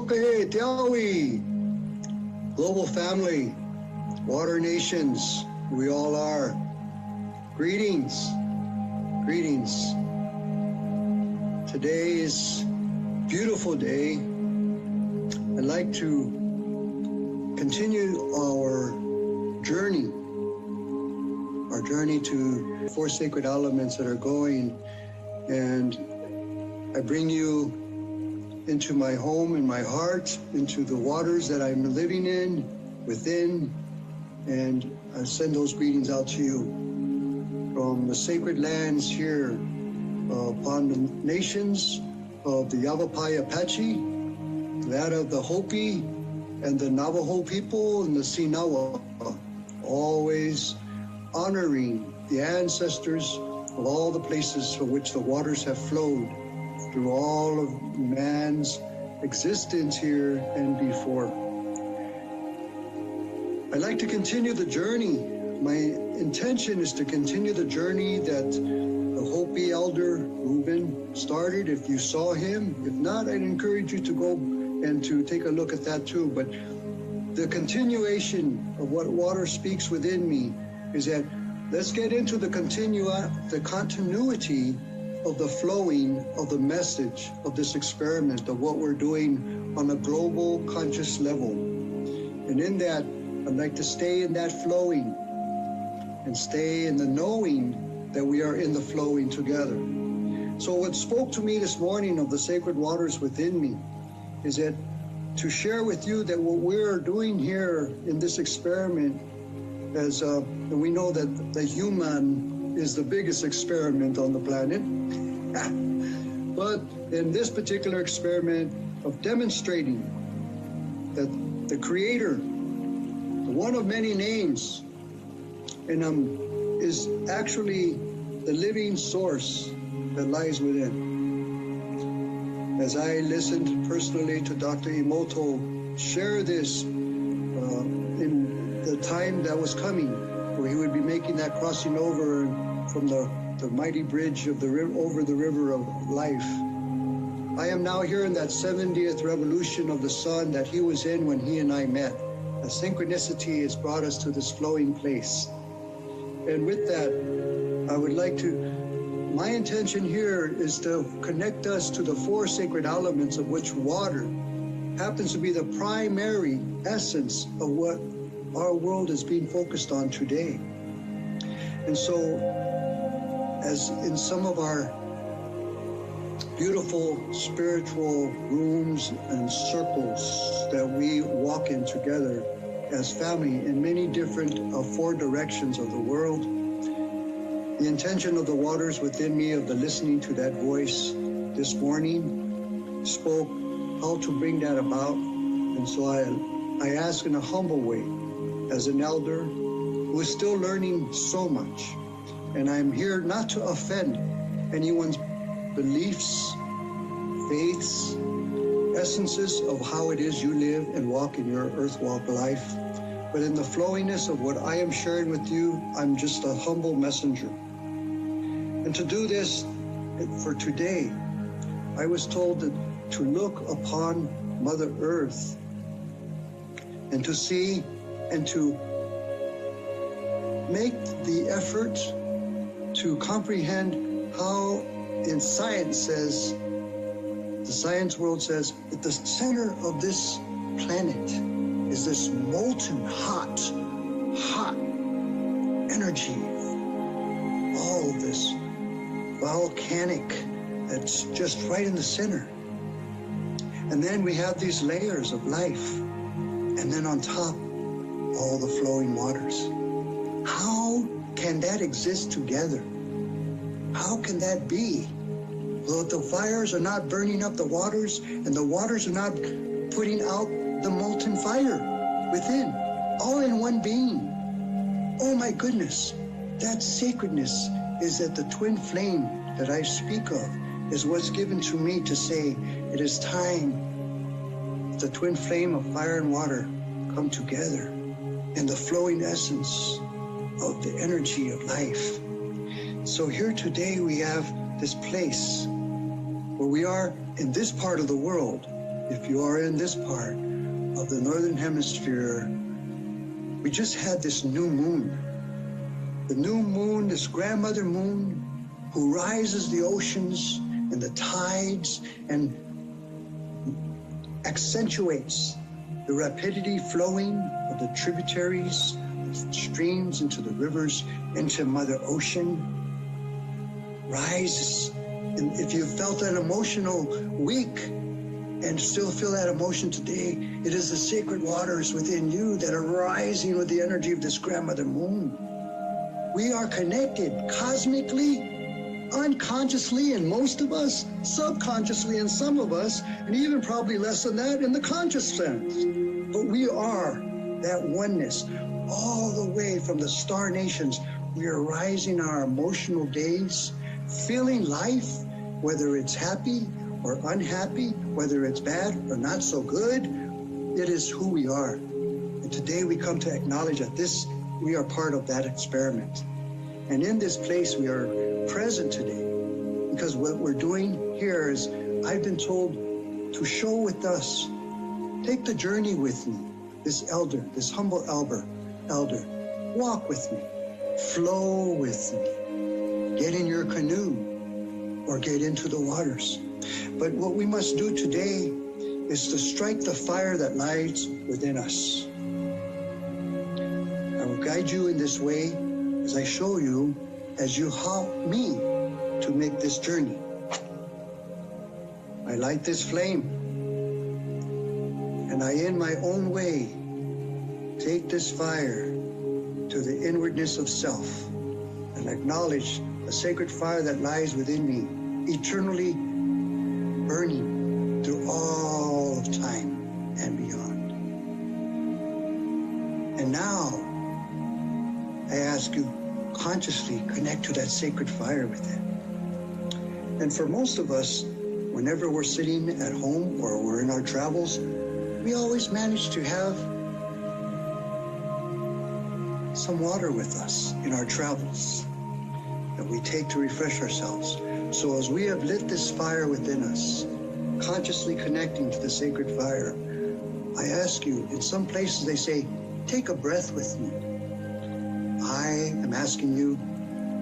Tokahe, Tiawi, global family, water nations, we all are. Greetings, greetings. Today is a beautiful day. I'd like to continue our journey to 4 sacred elements that are going, and I bring you into my home, in my heart, into the waters that I'm living in, within, and I send those greetings out to you from the sacred lands here upon the nations of the Yavapai Apache, that of the Hopi and the Navajo people and the Sinawa, always honoring the ancestors of all the places for which the waters have flowed through all of man's existence here and before. I'd like to continue the journey. My intention is to continue the journey that the Hopi elder Reuben started. If you saw him, if not, I'd encourage you to go and to take a look at that too. But the continuation of what water speaks within me is that let's get into the continuity of the flowing of the message of this experiment of what we're doing on a global conscious level. And in that, I'd like to stay in that flowing and stay in the knowing that we are in the flowing together. So what spoke to me this morning of the sacred waters within me is that to share with you that what we're doing here in this experiment, as and we know that the human is the biggest experiment on the planet, but in this particular experiment of demonstrating that the Creator, the one of many names, and is actually the living source that lies within. As I listened personally to Dr. Emoto share this in the time that was coming, where he would be making that crossing over from the mighty bridge of the over the river of life. I am now here in that 70th revolution of the sun that he was in when he and I met. A synchronicity has brought us to this flowing place. And with that, I would like to, my intention here is to connect us to the 4 sacred elements, of which water happens to be the primary essence of what our world is being focused on today. And so, as in some of our beautiful spiritual rooms and circles that we walk in together as family in many different 4 directions of the world, the intention of the waters within me of the listening to that voice this morning spoke how to bring that about. And so I ask in a humble way, as an elder who is still learning so much, and I'm here not to offend anyone's beliefs, faiths, essences of how it is you live and walk in your earth walk life. But in the flowiness of what I am sharing with you, I'm just a humble messenger. And to do this for today, I was told that to look upon Mother Earth and to see and to make the effort to comprehend how in science says, the science world says, at the center of this planet is this molten hot energy, all this volcanic that's just right in the center. And then we have these layers of life, and then on top, all the flowing waters. How can that exist together? How can that be? Though the fires are not burning up the waters, and the waters are not putting out the molten fire within, all in one being. Oh my goodness, that sacredness is that the twin flame that I speak of is what's given to me to say it is time the twin flame of fire and water come together in the flowing essence of the energy of life. So here today we have this place where we are in this part of the world if you are in this part of the Northern Hemisphere, we just had this new moon. The new moon, this grandmother moon, who rises the oceans and the tides and accentuates the rapidity flowing of the tributaries, the streams into the rivers, into Mother Ocean, rises. And if you felt an emotional week and still feel that emotion today, it is the sacred waters within you that are rising with the energy of this grandmother moon. We are connected cosmically, unconsciously, and most of us, subconsciously, and some of us, and even probably less than that in the conscious sense. But we are that oneness all the way from the star nations. We are rising our emotional days, feeling life, whether it's happy or unhappy, whether it's bad or not so good. It is who we are. And today we come to acknowledge that we are part of that experiment. And in this place we are present today, because what we're doing here is, I've been told to show with us, take the journey with me, this elder, this humble elder, walk with me, flow with me, get in your canoe or get into the waters. But what we must do today is to strike the fire that lies within us. I will guide you in this way as I show you, as you help me to make this journey. I light this flame, and I, in my own way, take this fire to the inwardness of self and acknowledge the sacred fire that lies within me, eternally burning through all of time and beyond. And now, I ask you, consciously connect to that sacred fire within. And for most of us, whenever we're sitting at home or we're in our travels, we always manage to have some water with us in our travels that we take to refresh ourselves. So as we have lit this fire within us, consciously connecting to the sacred fire, I ask you, in some places they say, take a breath with me. I am asking you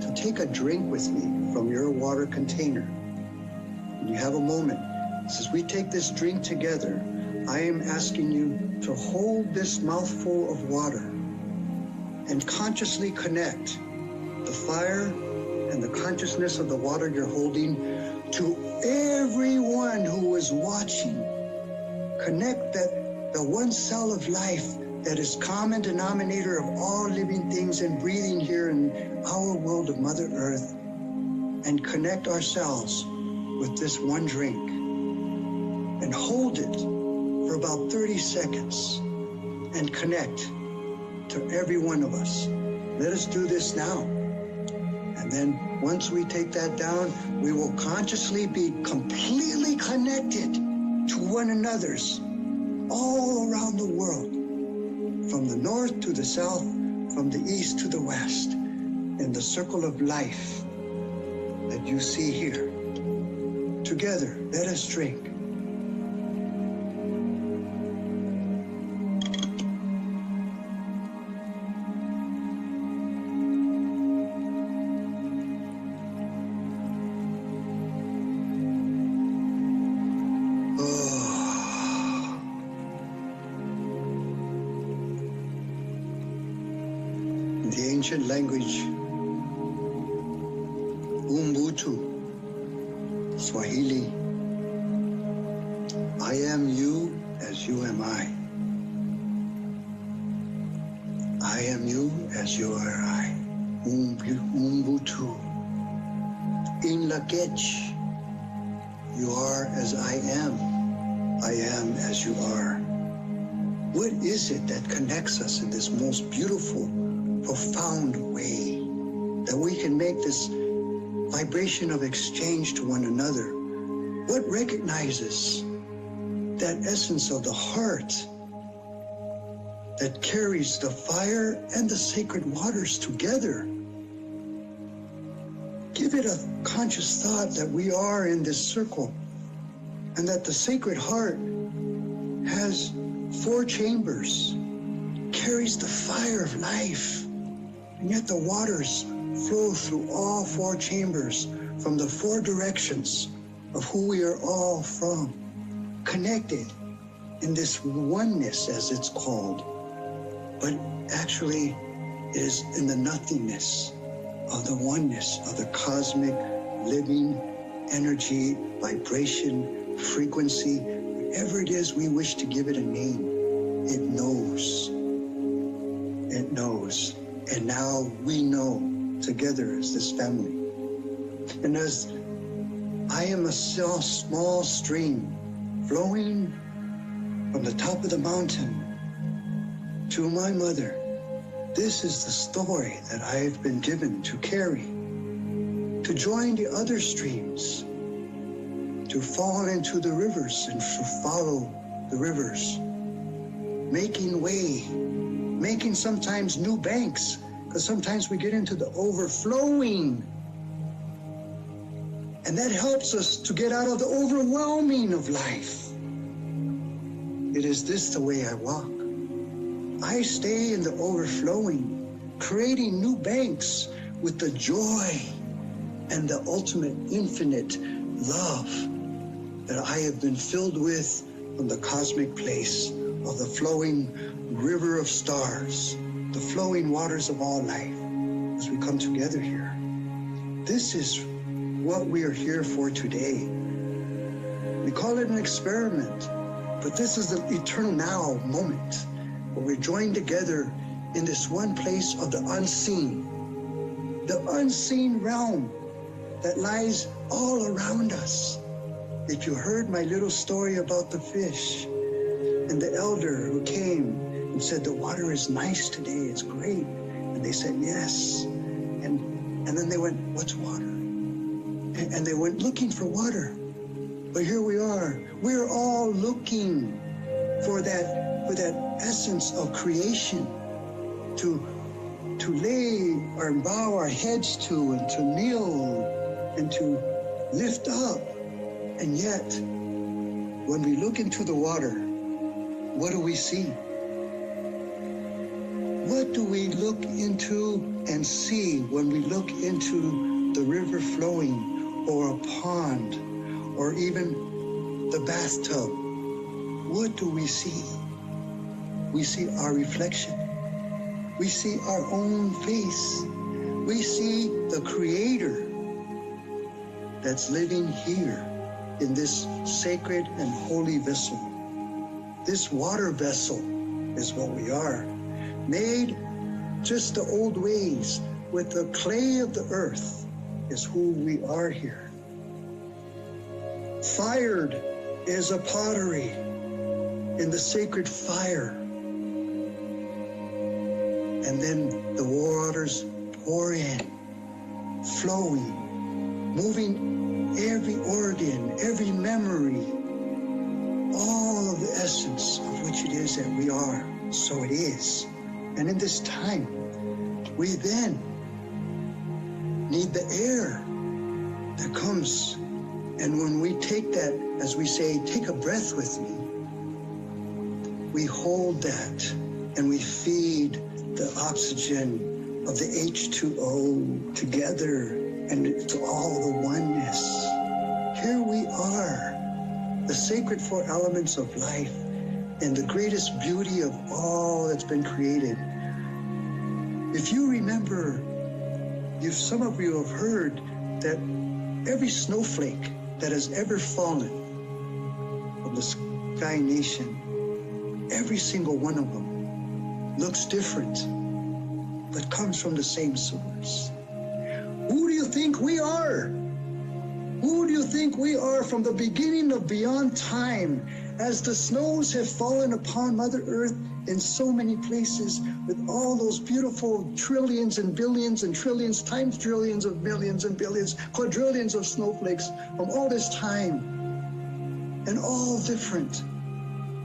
to take a drink with me from your water container. When you have a moment, as we take this drink together, I am asking you to hold this mouthful of water and consciously connect the fire and the consciousness of the water you're holding to everyone who is watching. Connect the one cell of life that is common denominator of all living things and breathing here in our world of Mother Earth, and connect ourselves with this one drink and hold it for about 30 seconds and connect to every one of us. Let us do this now. And then once we take that down, we will consciously be completely connected to one another's all around the world, from the north to the south, from the east to the west, in the circle of life that you see here. Together, let us drink. Ancient language, Ubuntu, Swahili, I am you as you am I. I am you as you are I. Ubuntu. In Lakech, you are as I am as you are. What is it that connects us in this most beautiful, profound way, that we can make this vibration of exchange to one another? What recognizes that essence of the heart that carries the fire and the sacred waters together? Give it a conscious thought that we are in this circle, and that the sacred heart has 4 chambers, carries the fire of life, and yet the waters flow through all 4 chambers from the 4 directions of who we are all from, connected in this oneness, as it's called, but actually is in the nothingness of the oneness of the cosmic living energy, vibration, frequency, whatever it is we wish to give it a name. It knows. It knows. And now we know together as this family. And as I am a small stream flowing from the top of the mountain to my mother, this is the story that I've been given to carry, to join the other streams, to fall into the rivers and to follow the rivers, making way, making sometimes new banks, because sometimes we get into the overflowing. And that helps us to get out of the overwhelming of life. It is this the way I walk. I stay in the overflowing, creating new banks with the joy and the ultimate infinite love that I have been filled with from the cosmic place of the flowing river of stars, the flowing waters of all life as we come together here. This is what we are here for today. We call it an experiment, but this is the eternal now moment where we're joined together in this one place of the unseen realm that lies all around us. If you heard my little story about the fish and the elder who came and said, the water is nice today, it's great. And they said, yes. And then they went, what's water? And they went looking for water. But here we are. We're all looking for that essence of creation to lay or bow our heads to and to kneel and to lift up. And yet, when we look into the water, what do we see? What do we look into and see when we look into the river flowing or a pond or even the bathtub? What do we see? We see our reflection. We see our own face. We see the Creator that's living here in this sacred and holy vessel. This water vessel is what we are, made just the old ways with the clay of the earth is who we are here. Fired is a pottery in the sacred fire. And then the waters pour in, flowing, moving every organ, every memory, all of the essence of which it is that we are. So it is. And in this time, we then need the air that comes. And when we take that, as we say, take a breath with me, we hold that and we feed the oxygen of the H2O together and to all the oneness. Here we are, the sacred 4 elements of life and the greatest beauty of all that's been created. If you remember, some of you have heard that every snowflake that has ever fallen from the Sky Nation, every single one of them looks different, but comes from the same source. Who do you think we are? Who do you think we are from the beginning of beyond time, as the snows have fallen upon Mother Earth in so many places, with all those beautiful trillions and billions and trillions times trillions of millions and billions, quadrillions of snowflakes from all this time, and all different,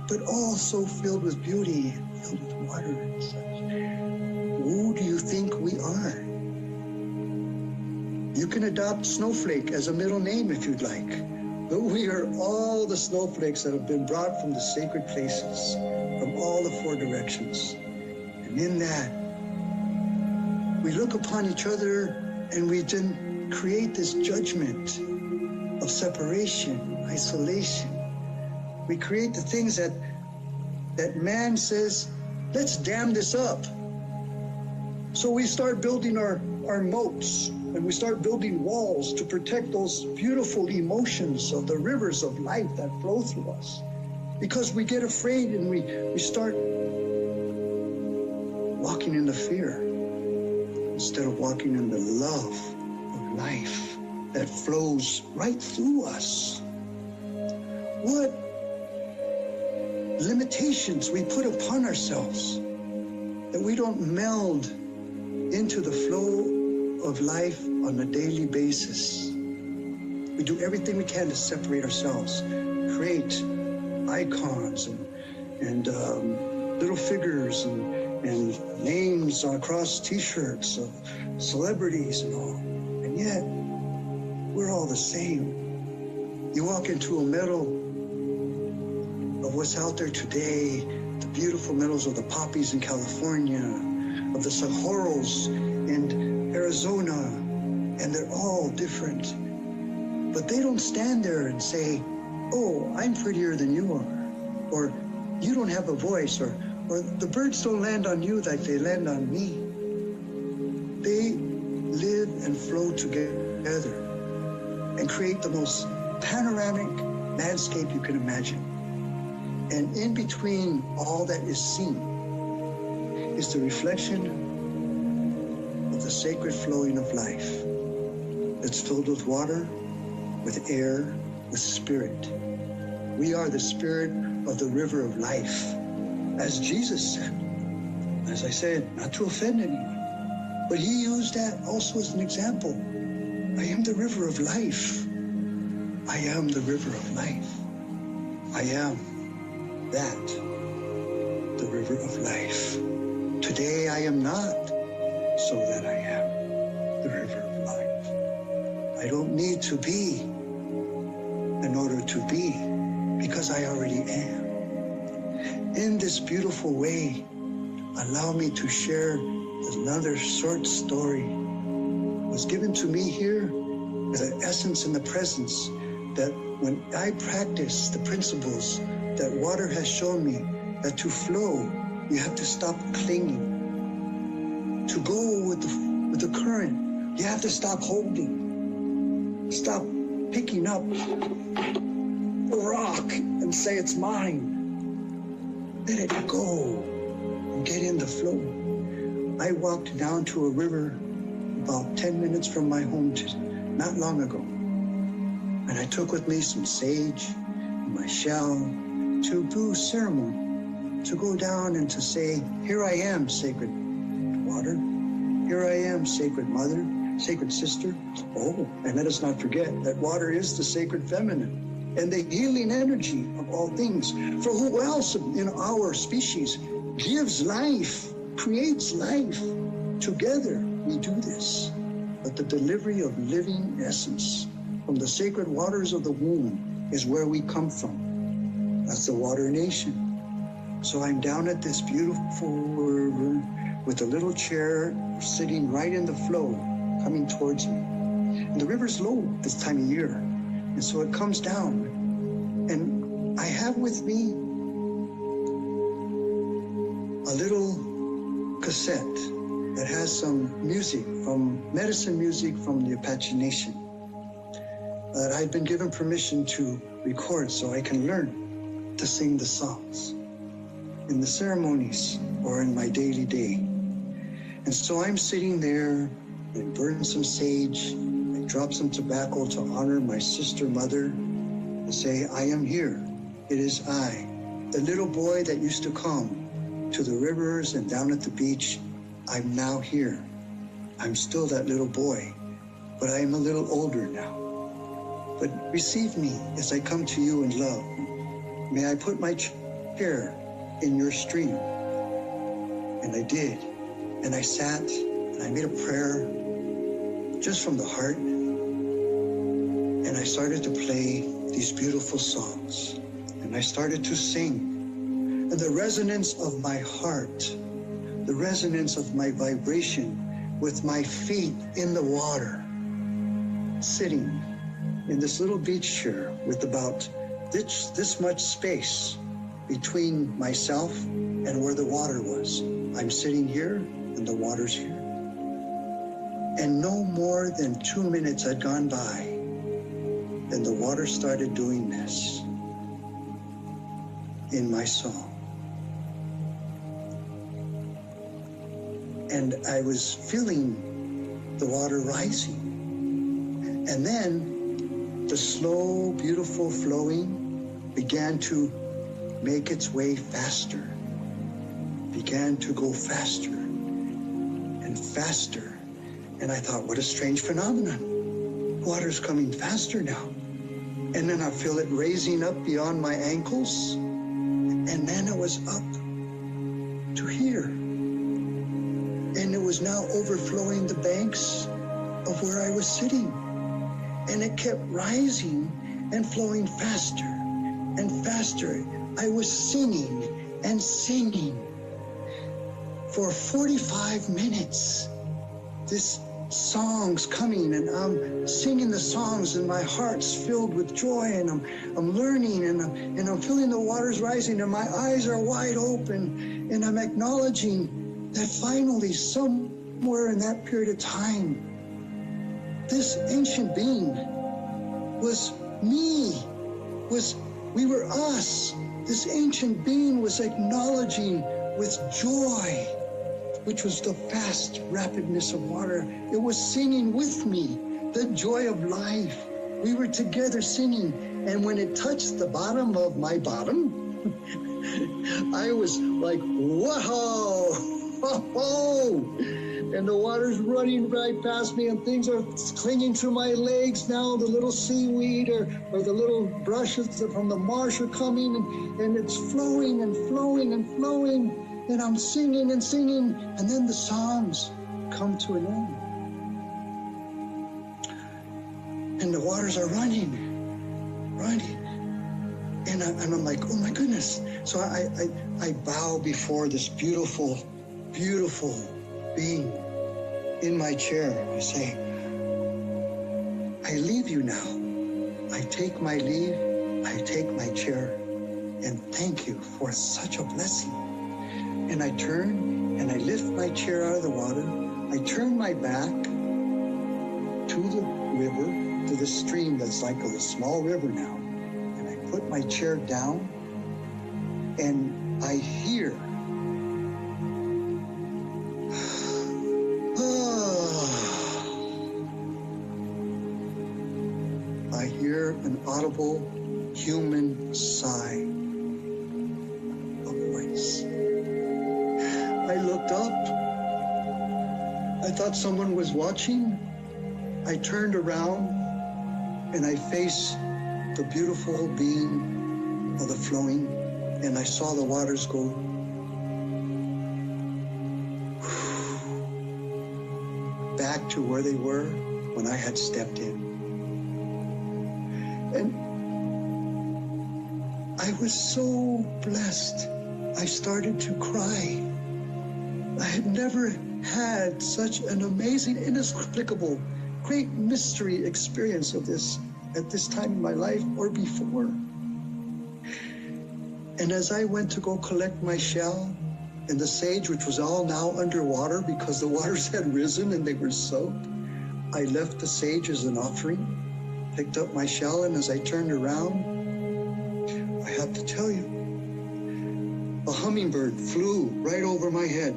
but all so filled with beauty, filled with water and such. Who do you think we are? You can adopt Snowflake as a middle name if you'd like, But we are all the snowflakes that have been brought from the sacred places, from all the four directions. And in that, we look upon each other and we then create this judgment of separation, isolation. We create the things that man says, let's dam this up. So we start building our moats, and we start building walls to protect those beautiful emotions of the rivers of life that flow through us. Because we get afraid and we start walking in the fear instead of walking in the love of life that flows right through us. What limitations we put upon ourselves that we don't meld into the flow of life on a daily basis. We do everything we can to separate ourselves, create icons and little figures and names across t-shirts of celebrities and all. And yet, we're all the same. You walk into a meadow of what's out there today, the beautiful meadows of the poppies in California, of the saguaros in Arizona, and they're all different. But they don't stand there and say, oh, I'm prettier than you are, or you don't have a voice, or the birds don't land on you like they land on me. They live and flow together and create the most panoramic landscape you can imagine. And in between all that is seen is the reflection of the sacred flowing of life that's filled with water, with air, with spirit. We are the spirit of the river of life, as Jesus said. As I said, not to offend anyone, but he used that also as an example. I am the river of life. I am the river of life. I am that, the river of life. Today I am not, so that I am the river of life. I don't need to be in order to be, because I already am. In this beautiful way, allow me to share another short story. It was given to me here as an essence in the presence that when I practice the principles that water has shown me, that to flow, you have to stop clinging. To go with the current, you have to stop holding. Stop picking up a rock and say it's mine. Let it go and get in the flow. I walked down to a river about 10 minutes from my home not long ago. And I took with me some sage and my shell to do ceremony, to go down and to say, here I am, sacred water. Here I am, sacred mother, sacred sister. Oh, and let us not forget that water is the sacred feminine and the healing energy of all things. For who else in our species gives life, creates life? Together we do this. But the delivery of living essence from the sacred waters of the womb is where we come from. That's the water nation. So I'm down at this beautiful river with a little chair sitting right in the flow, coming towards me. And the river's low this time of year. And so it comes down. And I have with me a little cassette that has some music medicine music from the Apache Nation that I've been given permission to record so I can learn to sing the songs in the ceremonies or in my daily day. And so I'm sitting there, I burn some sage, I drop some tobacco to honor my sister mother, to say, I am here. It is I, the little boy that used to come to the rivers and down at the beach. I'm now here. I'm still that little boy, but I am a little older now. But receive me as I come to you in love. May I put my chair in your stream? And I did. And I sat and I made a prayer just from the heart. And I started to play these beautiful songs. And I started to sing. And the resonance of my heart, the resonance of my vibration with my feet in the water, sitting in this little beach chair with about this much space between myself and where the water was. I'm sitting here and the water's here. And no more than 2 minutes had gone by, and the water started doing this in my song. And I was feeling the water rising. And then the slow, beautiful flowing began to make its way faster, began to go faster and faster. And I thought, what a strange phenomenon. Water's coming faster now. And then I feel it raising up beyond my ankles. And then it was up to here. And it was now overflowing the banks of where I was sitting. And it kept rising and flowing faster and faster. I was singing and singing for 45 minutes. This song's coming, and I'm singing the songs, and my heart's filled with joy, and I'm learning, and I'm feeling the waters rising, and my eyes are wide open, and I'm acknowledging that finally, somewhere in that period of time, this ancient being was me, we were us. This ancient being was acknowledging with joy, which was the fast rapidness of water. It was singing with me, the joy of life. We were together singing, and when it touched the bottom of my bottom, I was like, whoa! And the water's running right past me, and things are clinging to my legs now. The little seaweed or the little brushes from the marsh are coming, and it's flowing and flowing and flowing. And I'm singing and singing, and then the songs come to an end. And the waters are running. And I'm like, oh my goodness. So I bow before this beautiful, beautiful being in my chair. I say, I leave you now. I take my leave, I take my chair, and thank you for such a blessing. And I turn and I lift my chair out of the water. I turn my back to the river, to the stream that's like a small river now. And I put my chair down, and I hear an audible human sigh, a voice. I looked up. I thought someone was watching. I turned around and I faced the beautiful being of the flowing, and I saw the waters go back to where they were when I had stepped in. And I was so blessed. I started to cry. I had never had such an amazing, inexplicable, great mystery experience of this at this time in my life or before. And as I went to go collect my shell and the sage, which was all now underwater because the waters had risen and they were soaked, I left the sage as an offering, picked up my shell, and as I turned around, I have to tell you, a hummingbird flew right over my head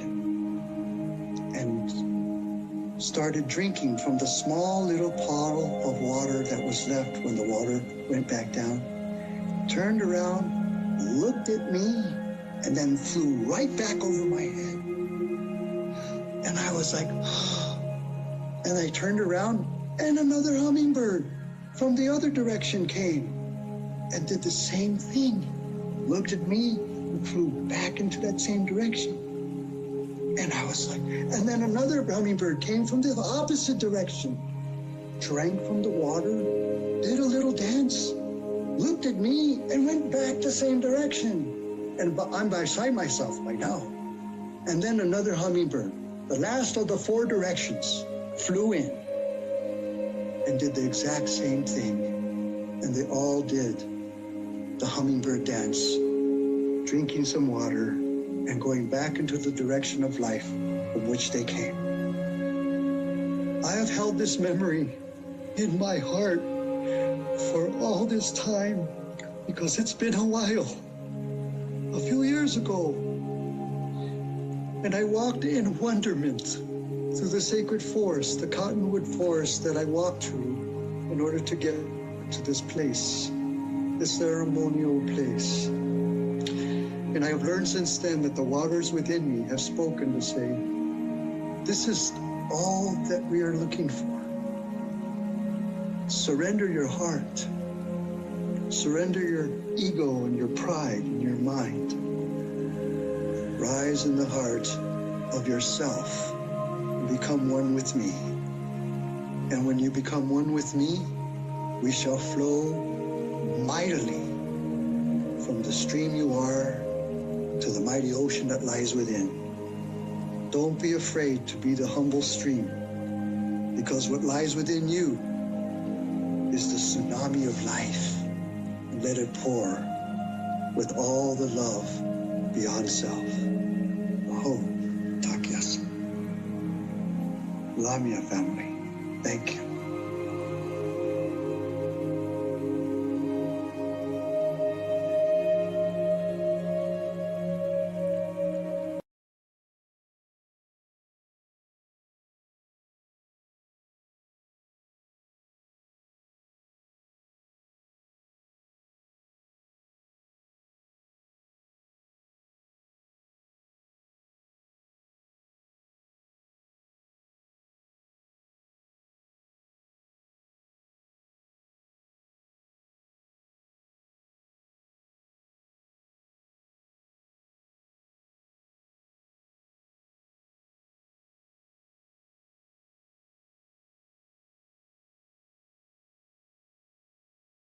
and started drinking from the small little puddle of water that was left when the water went back down, turned around, looked at me, and then flew right back over my head. And I was like, and I turned around, and another hummingbird from the other direction came and did the same thing, looked at me and flew back into that same direction. And I was like, and then another hummingbird came from the opposite direction, drank from the water, did a little dance, looked at me and went back the same direction. And I'm beside myself by now. And then another hummingbird, the last of the 4 directions, flew in and did the exact same thing. And they all did the hummingbird dance, drinking some water and going back into the direction of life from which they came. I have held this memory in my heart for all this time because it's been a while, a few years ago. And I walked in wonderment through the sacred forest, the cottonwood forest that I walked through in order to get to this place, this ceremonial place. And I have learned since then that the waters within me have spoken to say, this is all that we are looking for. Surrender your heart. Surrender your ego and your pride and your mind. Rise in the heart of yourself and become one with me. And when you become one with me, we shall flow mightily from the stream you are to the mighty ocean that lies within. Don't be afraid to be the humble stream, because what lies within you is the tsunami of life. Let it pour with all the love beyond self. Ho, Takyas. Lamia family, thank you.